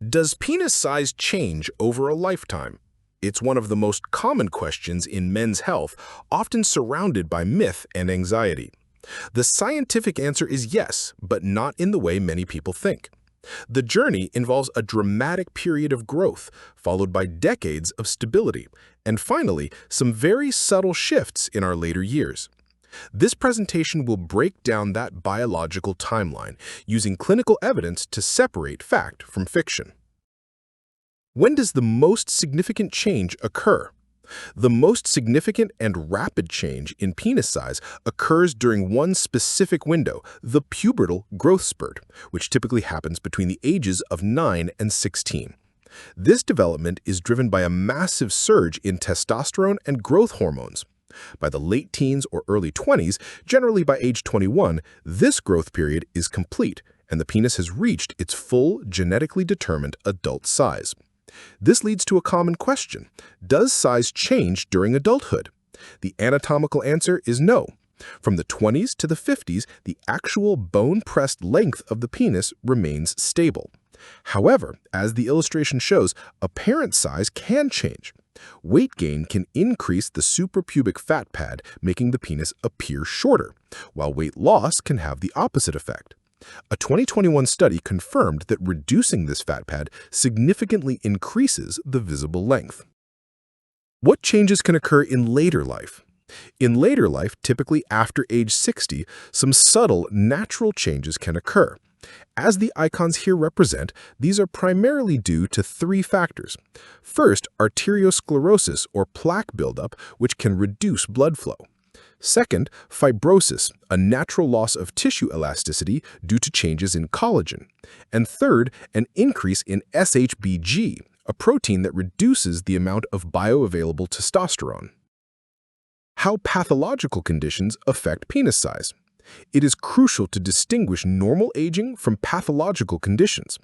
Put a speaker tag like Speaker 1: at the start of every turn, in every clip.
Speaker 1: Does penis size change over a lifetime? It's one of the most common questions in men's health, often surrounded by myth and anxiety. The scientific answer is yes, but not in the way many people think. The journey involves a dramatic period of growth, followed by decades of stability, and finally, some very subtle shifts in our later years. This presentation will break down that biological timeline, using clinical evidence to separate fact from fiction. When does the most significant change occur? The most significant and rapid change in penis size occurs during one specific window, the pubertal growth spurt, which typically happens between the ages of 9 and 16. This development is driven by a massive surge in testosterone and growth hormones. By the late teens or early 20s, generally by age 21, this growth period is complete, and the penis has reached its full, genetically determined adult size. This leads to a common question: does size change during adulthood? The anatomical answer is no. From the 20s to the 50s, the actual bone-pressed length of the penis remains stable. However, as the illustration shows, apparent size can change. Weight gain can increase the suprapubic fat pad, making the penis appear shorter, while weight loss can have the opposite effect. A 2021 study confirmed that reducing this fat pad significantly increases the visible length. What changes can occur in later life? In later life, typically after age 60, some subtle, natural changes can occur. As the icons here represent, these are primarily due to three factors. First, arteriosclerosis or plaque buildup, which can reduce blood flow. Second, fibrosis, a natural loss of tissue elasticity due to changes in collagen. And third, an increase in SHBG, a protein that reduces the amount of bioavailable testosterone. How pathological conditions affect penis size? It is crucial to distinguish normal aging from pathological conditions.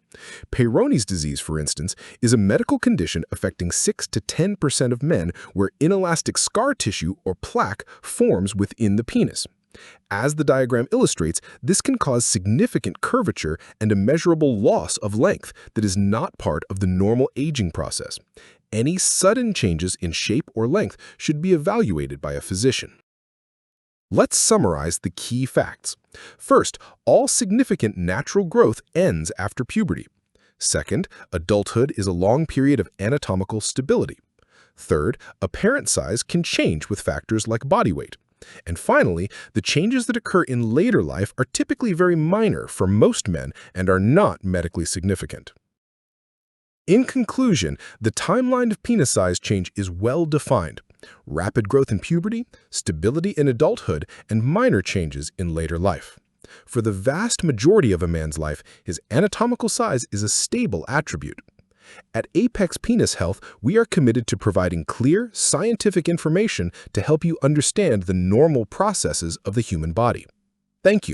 Speaker 1: Peyronie's disease, for instance, is a medical condition affecting 6 to 10% of men where inelastic scar tissue or plaque forms within the penis. As the diagram illustrates, this can cause significant curvature and a measurable loss of length that is not part of the normal aging process. Any sudden changes in shape or length should be evaluated by a physician. Let's summarize the key facts. First, all significant natural growth ends after puberty. Second, adulthood is a long period of anatomical stability. Third, apparent size can change with factors like body weight. And finally, the changes that occur in later life are typically very minor for most men and are not medically significant. In conclusion, the timeline of penis size change is well defined. Rapid growth in puberty, stability in adulthood, and minor changes in later life. For the vast majority of a man's life, his anatomical size is a stable attribute. At Apex Penis Health, we are committed to providing clear, scientific information to help you understand the normal processes of the human body. Thank you.